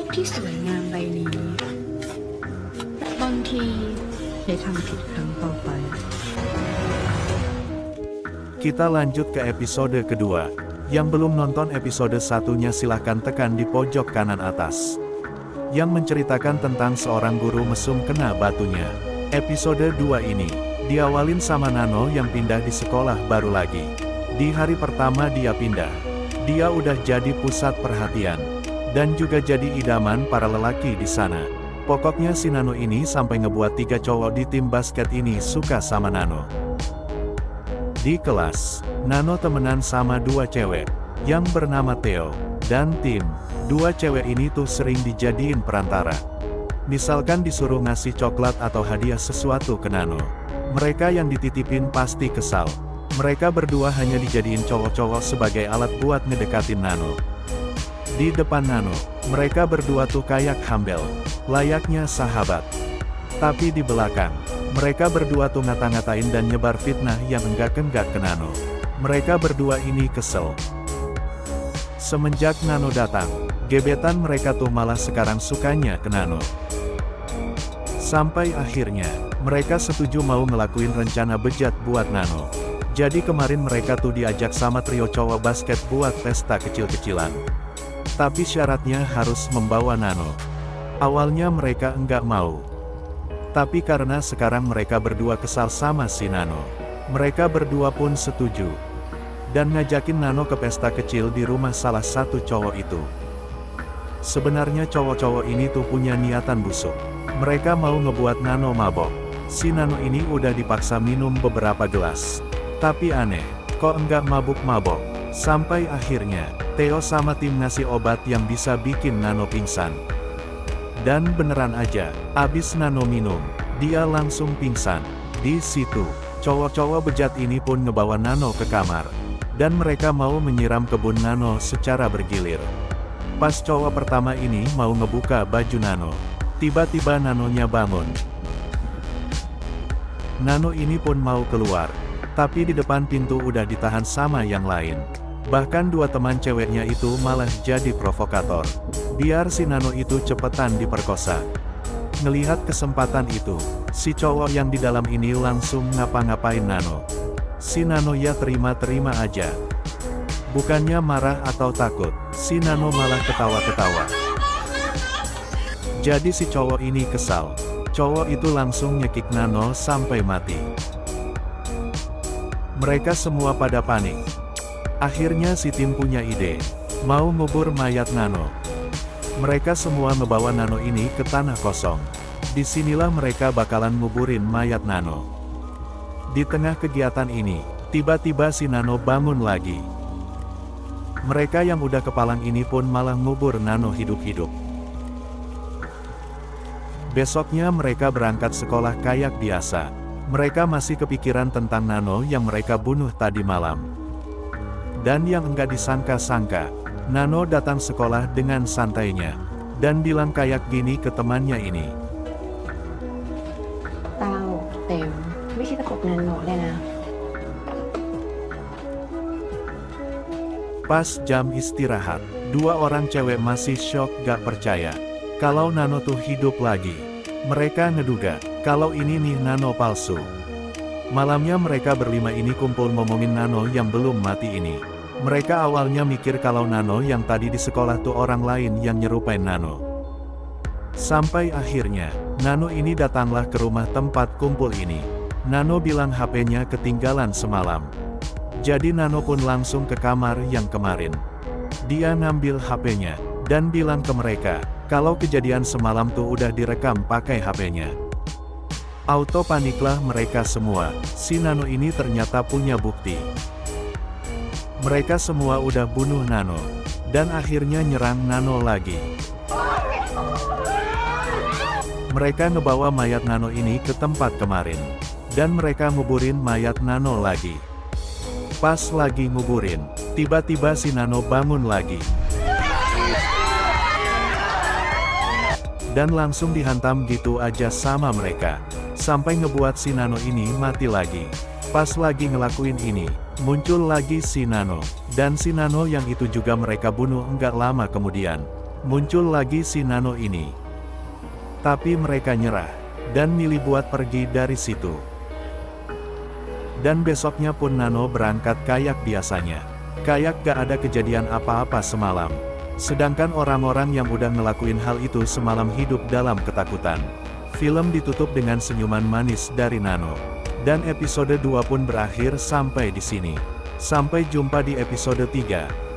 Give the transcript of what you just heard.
กที่สวยงามใบนี้บางทีได้ทำผิดครั้งต่อไป Kita lanjut ke episode kedua. Yang belum nonton episode satunya silahkan tekan di pojok kanan atas. Yang menceritakan tentang seorang guru mesum kena batunya. Episode 2 ini, diawalin sama Nano yang pindah di sekolah baru lagi. Di hari pertama dia pindah, dia udah jadi pusat perhatian. Dan juga jadi idaman para lelaki di sana. Pokoknya si Nano ini sampai ngebuat 3 cowok di tim basket ini suka sama Nano. Di kelas, Nano temenan sama 2 cewek, yang bernama Theo, dan Tim. 2 cewek ini tuh sering dijadiin perantara. Misalkan disuruh ngasih coklat atau hadiah sesuatu ke Nano. Mereka yang dititipin pasti kesal. Mereka berdua hanya dijadiin cowok-cowok sebagai alat buat ngedekatin Nano. Di depan Nano, mereka berdua tuh kayak hambel, layaknya sahabat. Tapi di belakang, mereka berdua tuh ngata-ngatain dan nyebar fitnah yang enggak-enggak ke Nano. Mereka berdua ini kesel. Semenjak Nano datang, gebetan mereka tuh malah sekarang sukanya ke Nano. Sampai akhirnya, mereka setuju mau ngelakuin rencana bejat buat Nano. Jadi kemarin mereka tuh diajak sama trio cowok basket buat pesta kecil-kecilan. Tapi syaratnya harus membawa Nano. Awalnya mereka enggak mau. Tapi karena sekarang mereka berdua kesal sama si Nano, mereka berdua pun setuju. Dan ngajakin Nano ke pesta kecil di rumah salah satu cowok itu. Sebenarnya cowok-cowok ini tuh punya niatan busuk. Mereka mau ngebuat Nano mabok. Si Nano ini udah dipaksa minum beberapa gelas. Tapi aneh, kok enggak mabuk-mabok. Sampai akhirnya, Theo sama Tim ngasih obat yang bisa bikin Nano pingsan. Dan beneran aja, abis Nano minum, dia langsung pingsan. Di situ, cowok-cowok bejat ini pun ngebawa Nano ke kamar. Dan mereka mau menyiram kebun Nano secara bergilir. Pas cowok pertama ini mau ngebuka baju Nano, tiba-tiba Nanonya bangun. Nano ini pun mau keluar, tapi di depan pintu udah ditahan sama yang lain. Bahkan 2 teman ceweknya itu malah jadi provokator. Biar si Nano itu cepetan diperkosa. Ngelihat kesempatan itu, si cowok yang di dalam ini langsung ngapa-ngapain Nano. Si Nano ya terima-terima aja. Bukannya marah atau takut, si Nano malah ketawa-ketawa. Jadi si cowok ini kesal. Cowok itu langsung nyekik Nano sampai mati. Mereka semua pada panik. Akhirnya si Tim punya ide, mau ngubur mayat Nano. Mereka semua ngebawa Nano ini ke tanah kosong. Disinilah mereka bakalan nguburin mayat Nano. Di tengah kegiatan ini, tiba-tiba si Nano bangun lagi. Mereka yang udah kepalang ini pun malah ngubur Nano hidup-hidup. Besoknya mereka berangkat sekolah kayak biasa. Mereka masih kepikiran tentang Nano yang mereka bunuh tadi malam. Dan yang enggak disangka-sangka, Nano datang sekolah dengan santainya. Dan bilang kayak gini ke temannya ini. เต้าเต็มไม่ใช่ตะกบนันโนเลยนะ Pas jam istirahat, 2 orang cewek masih syok gak percaya. Kalau Nano tuh hidup lagi. Mereka ngeduga, kalau ini nih Nano palsu. Malamnya mereka berlima ini kumpul ngomongin Nano yang belum mati ini. Mereka awalnya mikir kalau Nano yang tadi di sekolah tuh orang lain yang nyerupain Nano. Sampai akhirnya, Nano ini datanglah ke rumah tempat kumpul ini. Nano bilang HP-nya ketinggalan semalam. Jadi Nano pun langsung ke kamar yang kemarin. Dia ngambil HP-nya, dan bilang ke mereka, kalau kejadian semalam tuh udah direkam pakai HP-nya. Auto paniklah mereka semua, si Nano ini ternyata punya bukti. Mereka semua udah bunuh Nano, dan akhirnya nyerang Nano lagi. Mereka ngebawa mayat Nano ini ke tempat kemarin. Dan mereka nguburin mayat Nano lagi. Pas lagi nguburin, tiba-tiba si Nano bangun lagi. Dan langsung dihantam gitu aja sama mereka. Sampai ngebuat si Nano ini mati lagi. Pas lagi ngelakuin ini, muncul lagi si Nano. Dan si Nano yang itu juga mereka bunuh enggak lama kemudian. Muncul lagi si Nano ini. Tapi mereka nyerah, dan milih buat pergi dari situ. Dan besoknya pun Nano berangkat kayak biasanya. Kayak gak ada kejadian apa-apa semalam. Sedangkan orang-orang yang udah ngelakuin hal itu semalam hidup dalam ketakutan. Film ditutup dengan senyuman manis dari Nano. Dan episode 2 pun berakhir sampai di sini. Sampai jumpa di episode 3.